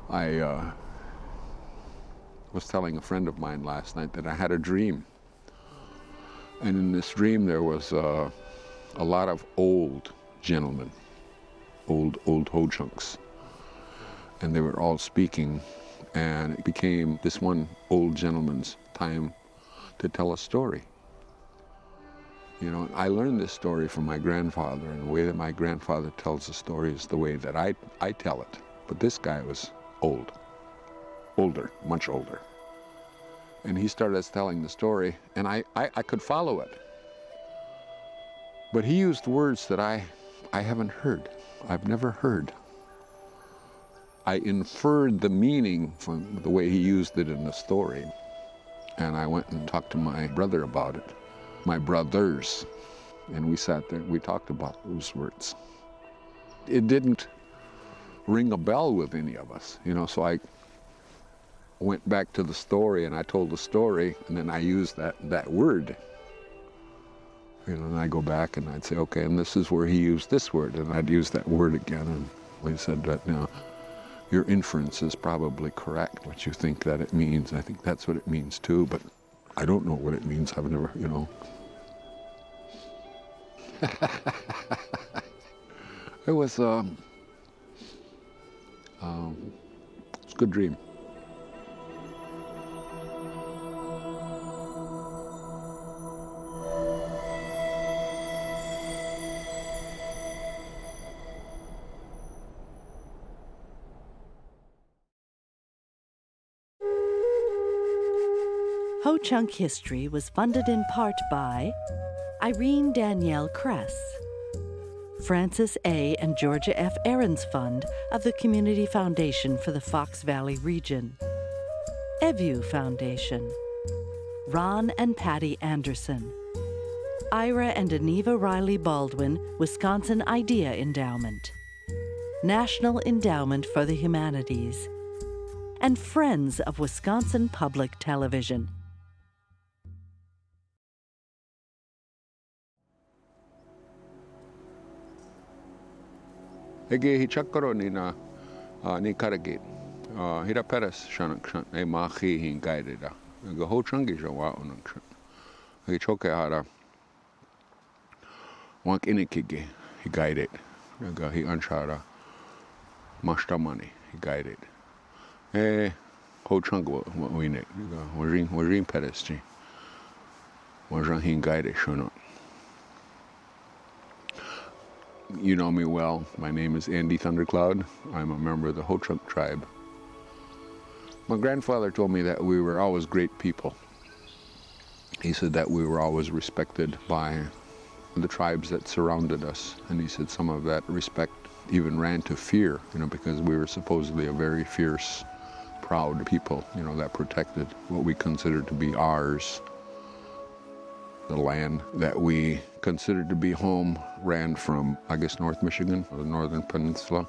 I was telling a friend of mine last night that I had a dream. And in this dream there was a lot of old gentlemen, old ho-chunks. And they were all speaking, and it became this one old gentleman's time to tell a story. You know, I learned this story from my grandfather, and the way that my grandfather tells the story is the way that I tell it. But this guy was older, much older. And he started telling the story, and I could follow it. But he used words that I haven't heard. I've never heard. I inferred the meaning from the way he used it in the story. And I went and talked to my brother about it, my brothers. And we sat there and we talked about those words. It didn't ring a bell with any of us, you know, so I went back to the story and I told the story, and then I used that word. You know, and I go back and I'd say, okay, and this is where he used this word, and I'd use that word again, and we said that, you know, your inference is probably correct, what you think that it means. I think that's what it means too, but I don't know what it means. I've never, you know. It was a good dream. Ho-Chunk History was funded in part by Irene Danielle Kress, Francis A. and Georgia F. Ahrens Fund of the Community Foundation for the Fox Valley region, Evu Foundation, Ron and Patty Anderson, Ira and Aniva Riley Baldwin Wisconsin Idea Endowment, National Endowment for the Humanities, and Friends of Wisconsin Public Television. Ege hichakaro ni na ni karagit. Hira peres shanak shan e mahi hin gairida. Ege ho-chungi jawa onak shan. Ege choke hara wank inikige he guided. Ege he anshara mashtamani he guided. Ho-chungi wa winek. Ege warin peres ji. Wajan hin guided shunot. You know me well. My name is Andy Thundercloud. I'm a member of the Ho-Chunk tribe. My grandfather told me that we were always great people. He said that we were always respected by the tribes that surrounded us. And he said some of that respect even ran to fear, you know, because we were supposedly a very fierce, proud people, you know, that protected what we considered to be ours. The land that we considered to be home ran from, I guess, North Michigan, the Northern Peninsula,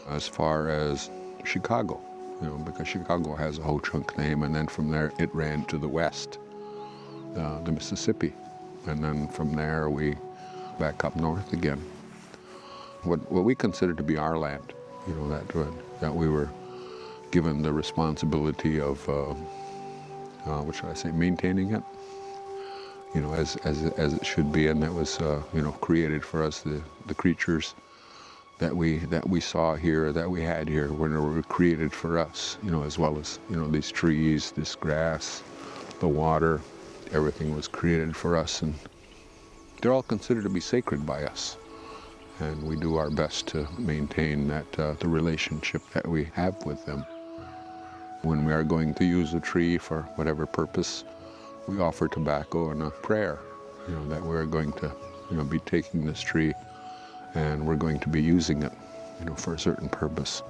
as far as Chicago, you know, because Chicago has a Ho-Chunk name, and then from there it ran to the west, the Mississippi, and then from there we back up north again. What we considered to be our land, you know, that we were given the responsibility of, what should I say, maintaining it. You know, as it should be, and that was, you know, created for us. The creatures that we saw here, that we had here, were created for us. You know, as well as, you know, these trees, this grass, the water, everything was created for us, and they're all considered to be sacred by us. And we do our best to maintain that the relationship that we have with them. When we are going to use a tree for whatever purpose, we offer tobacco and a prayer, you know, that we're going to, you know, be taking this tree and we're going to be using it, you know, for a certain purpose.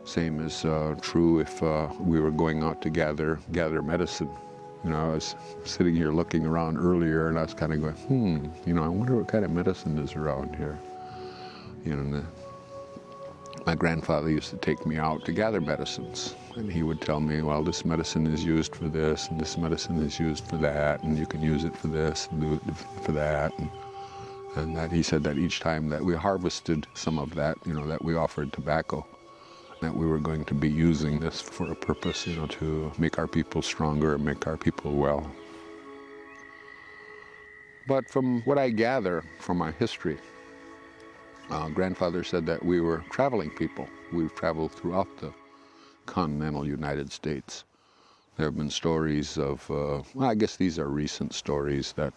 Same is true if we were going out to gather medicine. You know, I was sitting here looking around earlier, and I was kind of going, you know, I wonder what kind of medicine is around here. You know, my grandfather used to take me out to gather medicines, and he would tell me, well, this medicine is used for this, and this medicine is used for that, and you can use it for this, and do it for that. And that he said that each time that we harvested some of that, you know, that we offered tobacco that we were going to be using this for a purpose, to make our people stronger, make our people well. But from what I gather from our history, grandfather said that we were traveling people. We've traveled throughout the continental United States. There have been stories of, I guess these are recent stories that,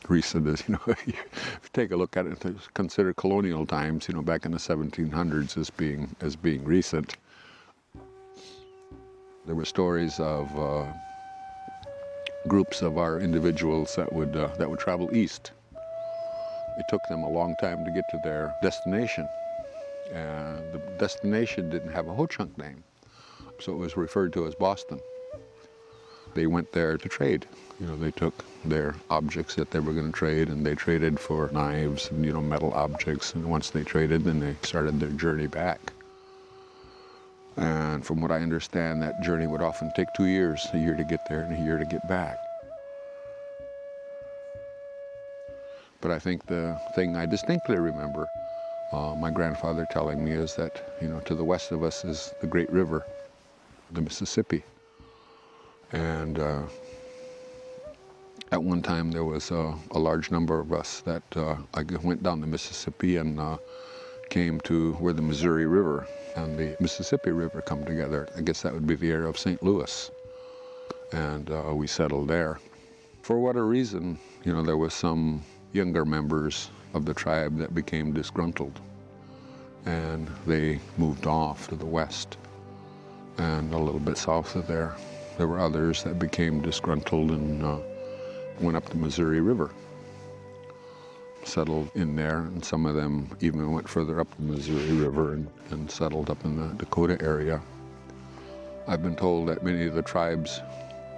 recent is, if you take a look at it, consider colonial times, back in the 1700s as being recent. There were stories of groups of our individuals that would travel east. It took them a long time to get to their destination, and the destination didn't have a Ho-Chunk name, so it was referred to as Boston. They went there to trade. They took their objects that they were going to trade, and they traded for knives and metal objects, and once they traded, then they started their journey back. And from what I understand, that journey would often take 2 years, a year to get there and a year to get back. But I think the thing I distinctly remember my grandfather telling me is that, to the west of us is the great river, the Mississippi. And at one time there was a large number of us that went down the Mississippi and came to where the Missouri River and the Mississippi River come together. I guess that would be the area of St. Louis. And we settled there. For whatever reason, there was some younger members of the tribe that became disgruntled, and they moved off to the west. And a little bit south of there were others that became disgruntled and went up the Missouri River, settled in there, and some of them even went further up the Missouri River and settled up in the Dakota area. I've been told that many of the tribes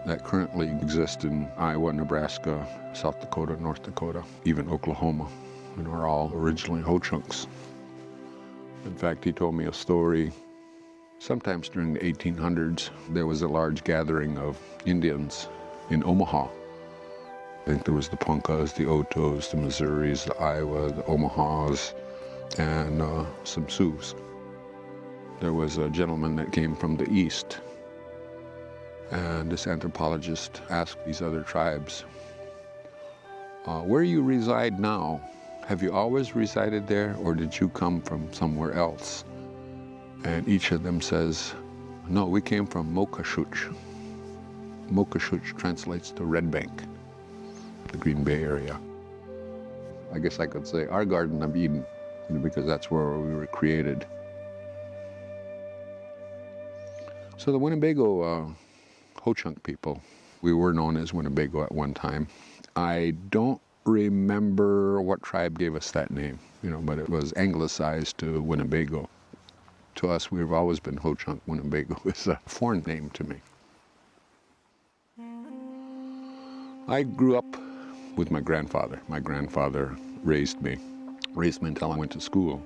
that currently exist in Iowa, Nebraska, South Dakota, North Dakota, even Oklahoma, are all originally Ho-Chunks. In fact, he told me a story. Sometimes during the 1800s, there was a large gathering of Indians in Omaha. I think there was the Ponkas, the Otos, the Missouris, the Iowa, the Omahas, and some Sioux. There was a gentleman that came from the east, and this anthropologist asked these other tribes, where you reside now, have you always resided there, or did you come from somewhere else? And each of them says, no, we came from Mokashuch. Mokashuch translates to Red Bank, the Green Bay area. I guess I could say our Garden of Eden, because that's where we were created. So the Winnebago Ho-Chunk people, we were known as Winnebago at one time. I don't remember what tribe gave us that name, but it was anglicized to Winnebago. To us, we've always been Ho-Chunk. Winnebago is a foreign name to me. I grew up with my grandfather. My grandfather raised me until I went to school.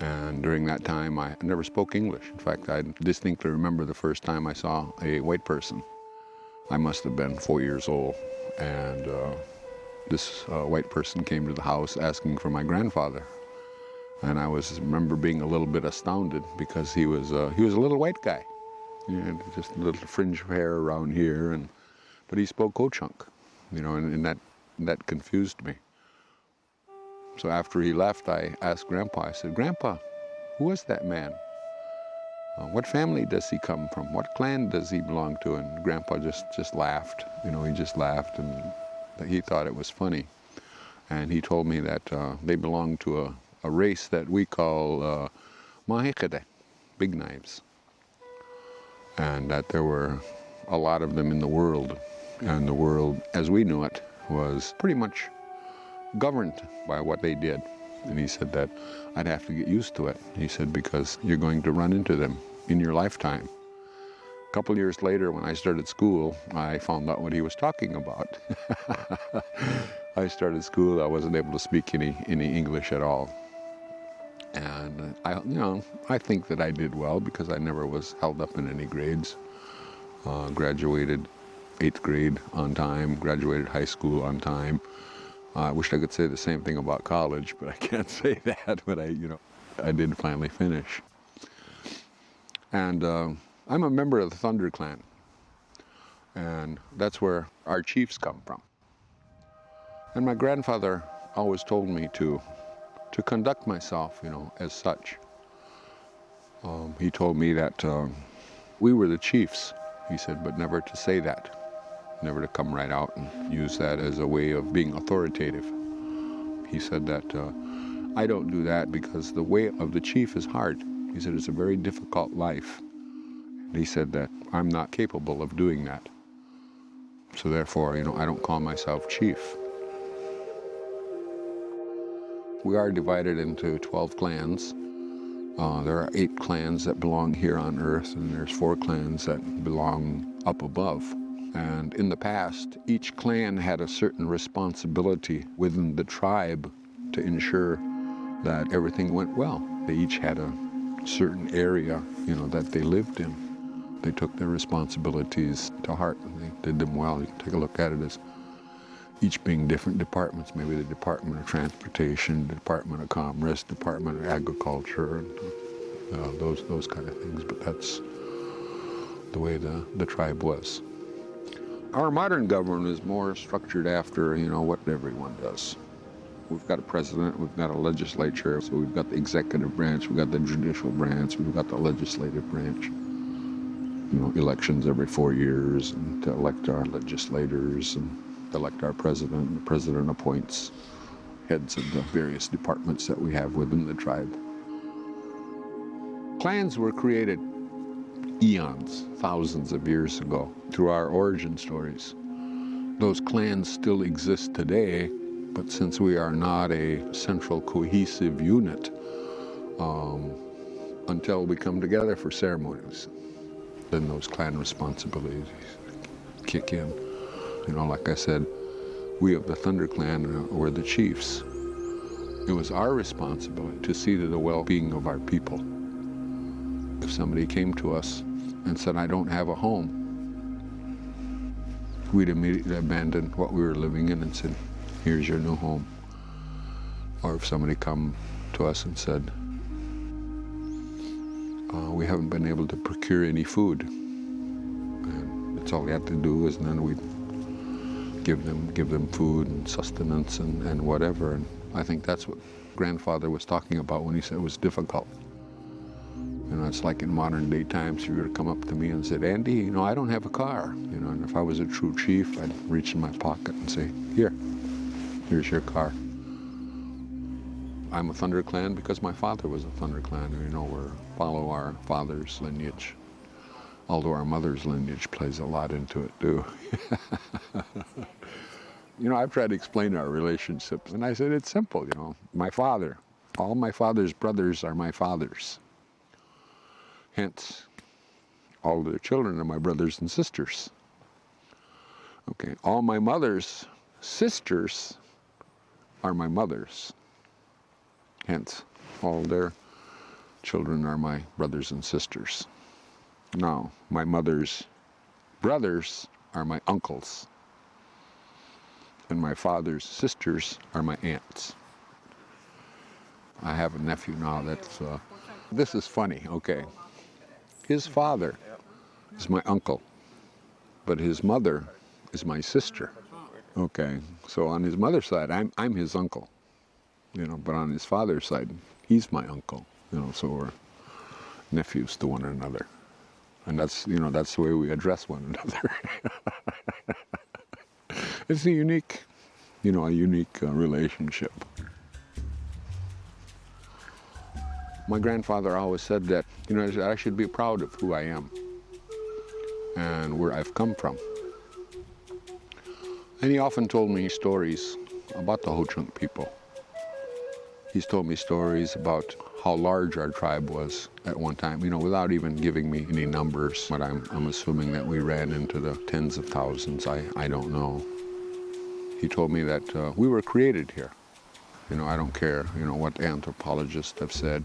And during that time, I never spoke English. In fact, I distinctly remember the first time I saw a white person. I must have been 4 years old. And this white person came to the house asking for my grandfather. And I remember being a little bit astounded because he was a little white guy. Just a little fringe of hair around here, but he spoke Ho-Chunk, and that confused me. So after he left, I asked Grandpa, I said, Grandpa, who is that man? What family does he come from? What clan does he belong to? And Grandpa just laughed. He just laughed, and he thought it was funny. And he told me that they belonged to a race that we call migrated, big knives. And that there were a lot of them in the world. And the world, as we knew it, was pretty much governed by what they did. And he said that I'd have to get used to it. He said, because you're going to run into them in your lifetime. A couple years later, when I started school, I found out what he was talking about. I started school, I wasn't able to speak any English at all. And I think that I did well because I never was held up in any grades. Graduated 8th grade on time, graduated high school on time. I wish I could say the same thing about college, but I can't say that. But I did finally finish. And I'm a member of the Thunder Clan, and that's where our chiefs come from. And my grandfather always told me to conduct myself, as such. He told me that we were the chiefs, he said, but never to say that, never to come right out and use that as a way of being authoritative. He said that I don't do that because the way of the chief is hard. He said it's a very difficult life. And he said that I'm not capable of doing that. So therefore, I don't call myself chief. We are divided into 12 clans. There are 8 clans that belong here on Earth, and there's 4 clans that belong up above. And in the past, each clan had a certain responsibility within the tribe to ensure that everything went well. They each had a certain area, that they lived in. They took their responsibilities to heart, and they did them well. You can take a look at it as each being different departments, maybe the Department of Transportation, the Department of Commerce, Department of Agriculture, and those kind of things. But that's the way the tribe was. Our modern government is more structured after, what everyone does. We've got a president, we've got a legislature, so we've got the executive branch, we've got the judicial branch, we've got the legislative branch. Elections every 4 years, and to elect our legislators and elect our president. The president appoints heads of the various departments that we have within the tribe. Clans were created eons, thousands of years ago, through our origin stories. Those clans still exist today, but since we are not a central cohesive unit, until we come together for ceremonies, then those clan responsibilities kick in. Like I said, we of the Thunder Clan were the chiefs. It was our responsibility to see to the well-being of our people. If somebody came to us and said, I don't have a home, we'd immediately abandon what we were living in and said, here's your new home. Or if somebody come to us and said, we haven't been able to procure any food, and that's all we had to do, is then we'd give them food and sustenance and whatever. And I think that's what grandfather was talking about when he said it was difficult. It's like in modern day times, if you were to come up to me and said, Andy, I don't have a car. And if I was a true chief, I'd reach in my pocket and say, here's your car. I'm a Thunder Clan because my father was a Thunder Clan. We follow our father's lineage. Although our mother's lineage plays a lot into it too. I've tried to explain our relationships, and I said it's simple. My father, all my father's brothers are my fathers. Hence, all their children are my brothers and sisters. Okay, all my mother's sisters are my mothers. Hence, all their children are my brothers and sisters. Now, my mother's brothers are my uncles, and my father's sisters are my aunts. I have a nephew now that's, this is funny, okay. His father is my uncle, but his mother is my sister. Okay, so on his mother's side, I'm his uncle, but on his father's side, he's my uncle, so we're nephews to one another. And that's the way we address one another. It's a unique relationship. My grandfather always said that, I should be proud of who I am and where I've come from. And he often told me stories about the Ho-Chunk people. He's told me stories about how large our tribe was at one time, without even giving me any numbers. But I'm assuming that we ran into the tens of thousands. I don't know. He told me that we were created here. I don't care, what anthropologists have said.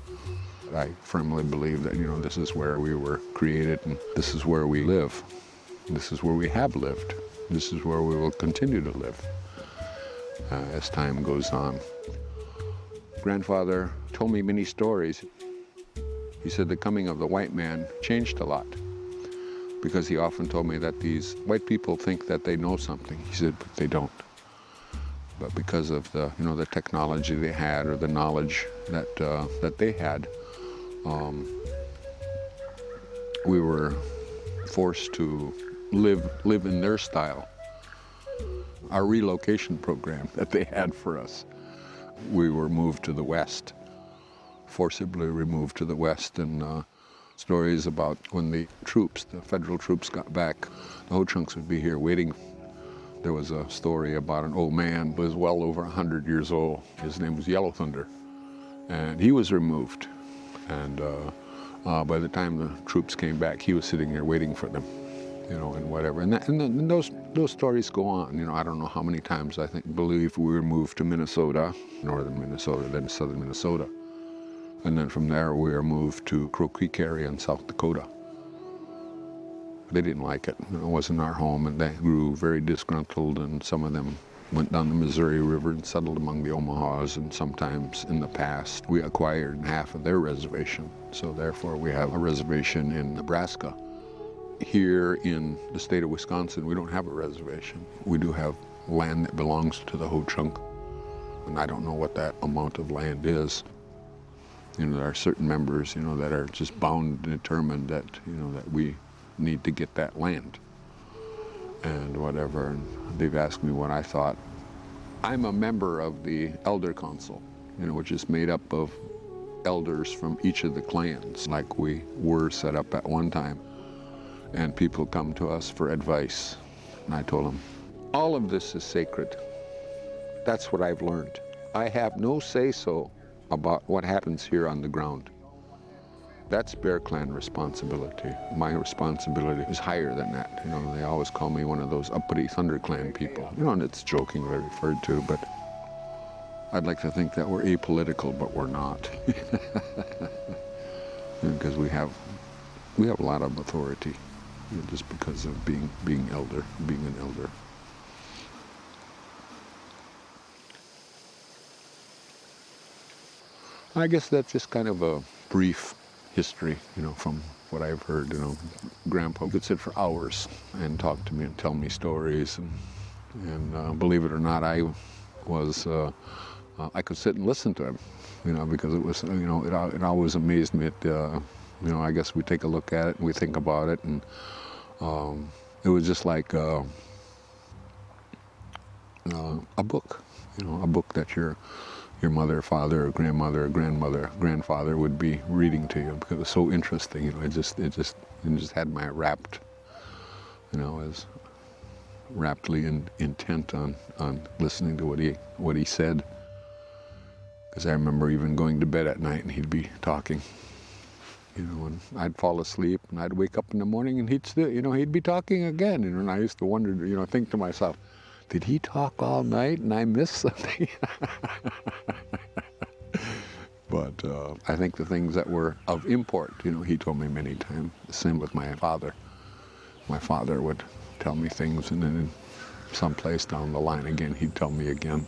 I firmly believe that, this is where we were created, and this is where we live. This is where we have lived. This is where we will continue to live as time goes on. Grandfather told me many stories. He said the coming of the white man changed a lot, because he often told me that these white people think that they know something. He said, but they don't. But because of the, the technology they had, or the knowledge that they had, we were forced to live in their style. Our relocation program that they had for us, we were moved to the West, forcibly removed to the West, and stories about when the federal troops got back, the Ho-Chunks would be here waiting. There was a story about an old man who was well over 100 years old. His name was Yellow Thunder, and he was removed. And by the time the troops came back, he was sitting there waiting for them, and whatever. And those stories go on. I don't know how many times believe we were moved to Minnesota, northern Minnesota, then southern Minnesota. And then from there we were moved to Crow Creek area in South Dakota. They didn't like it. It wasn't our home, and they grew very disgruntled, and some of them went down the Missouri River and settled among the Omahas, and sometimes in the past we acquired half of their reservation. So therefore we have a reservation in Nebraska. Here in the state of Wisconsin, we don't have a reservation. We do have land that belongs to the Ho-Chunk, and I don't know what that amount of land is. There are certain members, that are just bound and determined that, that we need to get that land and whatever. And they've asked me what I thought. I'm a member of the Elder Council, which is made up of elders from each of the clans, like we were set up at one time. And people come to us for advice. And I told them, all of this is sacred. That's what I've learned. I have no say-so about what happens here on the ground. That's Bear Clan responsibility. My responsibility is higher than that. They always call me one of those uppity Thunder Clan people. And it's jokingly referred to, but I'd like to think that we're apolitical, but we're not. Because we have a lot of authority, just because of being an elder. I guess that's just kind of a brief history, from what I've heard. Grandpa could sit for hours and talk to me and tell me stories, and believe it or not, I could sit and listen to him, because it was, it always amazed me. I guess we take a look at it and we think about it, and it was just like a book, a book that your mother, father, or grandmother, or grandfather would be reading to you, because it was so interesting. It just had my rapt, as raptly intent on listening to what he said. Because I remember even going to bed at night and he'd be talking, and I'd fall asleep and I'd wake up in the morning and he'd be talking again, and I used to wonder, think to myself, did he talk all night and I missed something? But I think the things that were of import, he told me many times. The same with my father. My father would tell me things, and then someplace down the line again, he'd tell me again.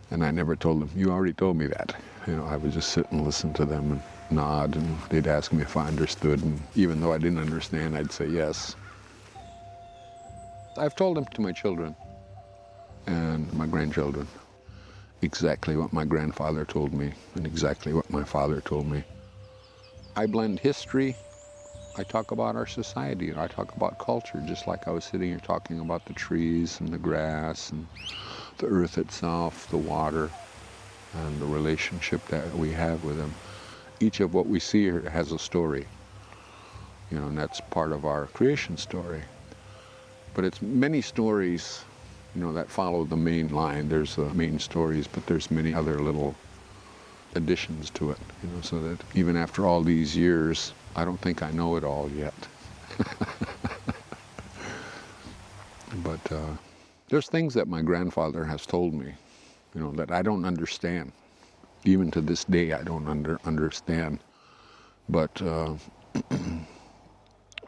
And I never told him, you already told me that. I would just sit and listen to them and nod, and they'd ask me if I understood, and even though I didn't understand, I'd say yes. I've told them to my children and my grandchildren exactly what my grandfather told me and exactly what my father told me. I blend history, I talk about our society, and I talk about culture, just like I was sitting here talking about the trees and the grass and the earth itself, the water, and the relationship that we have with them. Each of what we see here has a story, and that's part of our creation story. But it's many stories, that follow the main line. There's the main stories, but there's many other little additions to it, so that even after all these years, I don't think I know it all yet. But there's things that my grandfather has told me, that I don't understand. Even to this day, I don't understand. But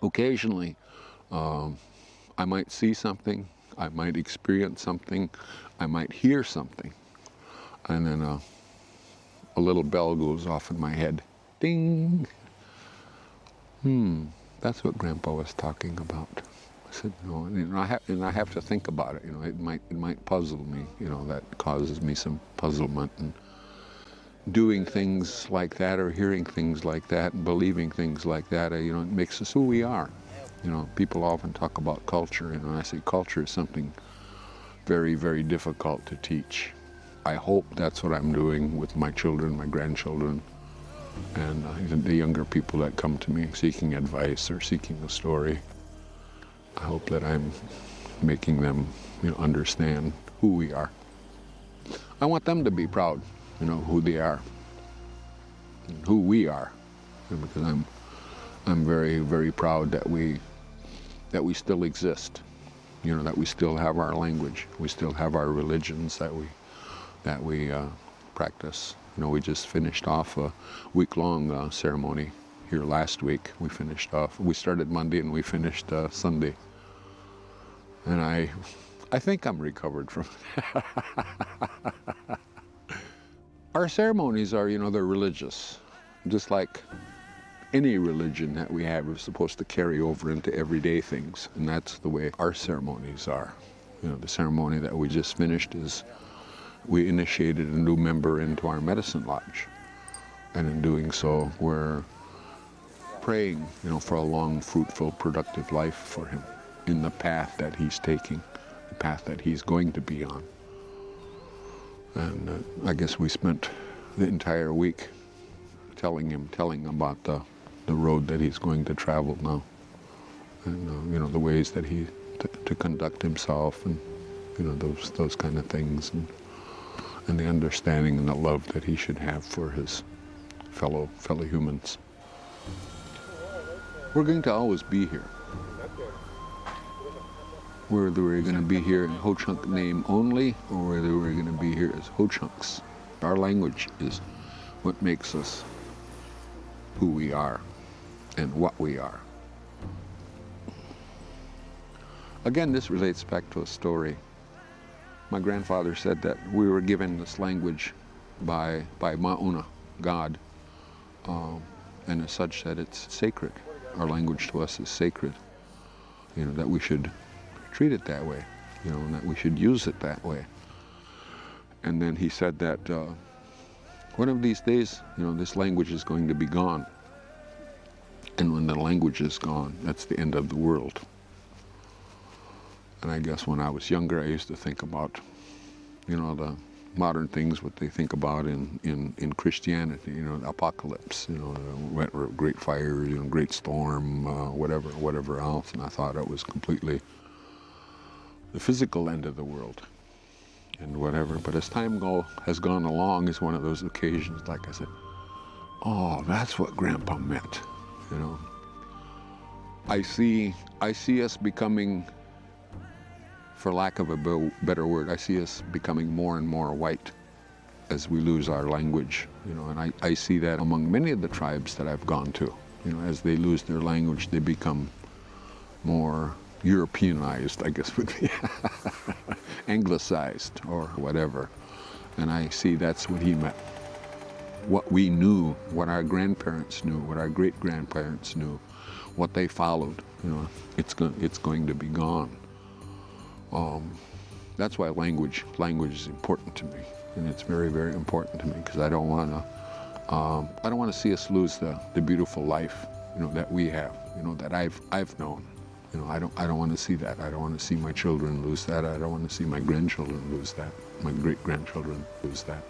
occasionally, I might see something, I might experience something, I might hear something, and then a little bell goes off in my head. Ding! That's what Grandpa was talking about. I said, no, and I have to think about it. It might puzzle me. That causes me some puzzlement. And doing things like that, or hearing things like that, and believing things like that, it makes us who we are. People often talk about culture, and I say culture is something very, very difficult to teach. I hope that's what I'm doing with my children, my grandchildren, and the younger people that come to me seeking advice or seeking a story. I hope that I'm making them, understand who we are. I want them to be proud, who they are, and who we are, because I'm very, very proud that we still exist. That we still have our language, we still have our religions that we practice. We just finished off a week-long ceremony here last week. We started Monday and we finished Sunday. And I think I'm recovered from it. Our ceremonies are, they're religious. Just like any religion that we have is supposed to carry over into everyday things. And that's the way our ceremonies are. The ceremony that we just finished is we initiated a new member into our medicine lodge. And in doing so, we're praying, for a long, fruitful, productive life for him in the path that he's taking, the path that he's going to be on. And I guess we spent the entire week telling him about the road that he's going to travel now, and the ways that he to conduct himself, and those kind of things, and the understanding and the love that he should have for his fellow humans. We're going to always be here. Whether we're going to be here in Ho-Chunk name only, or whether we're going to be here as Ho-Chunks. Our language is what makes us who we are and what we are. Again, this relates back to a story. My grandfather said that we were given this language by Ma'una, God, and as such that it's sacred. Our language to us is sacred. That we should treat it that way, and that we should use it that way. And then he said that one of these days, this language is going to be gone. And when the language is gone, that's the end of the world. And I guess when I was younger, I used to think about, the modern things, what they think about in Christianity, the apocalypse, great fires, great storm, whatever else. And I thought it was completely the physical end of the world and whatever. But as time has gone along, it's one of those occasions, like I said, oh, that's what Grandpa meant. I see us becoming, for lack of a better word, I see us becoming more and more white as we lose our language, and I see that among many of the tribes that I've gone to. As they lose their language, they become more Europeanized, I guess would be, anglicized or whatever. And I see that's what he meant. What we knew, what our grandparents knew, what our great-grandparents knew, what they followed, it's going to be gone. That's why language is important to me, and it's very, very important to me, because I don't want to see us lose the beautiful life, that we have, that I've known. I don't want to see that. I don't want to see my children lose that. I don't want to see my grandchildren lose that. My great-grandchildren lose that.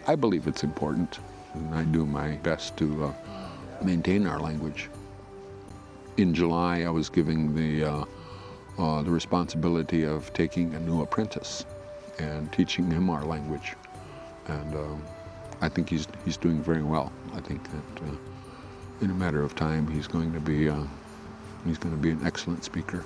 I believe it's important, and I do my best to maintain our language. In July, I was giving the responsibility of taking a new apprentice and teaching him our language, and I think he's doing very well. I think that in a matter of time, he's going to be an excellent speaker.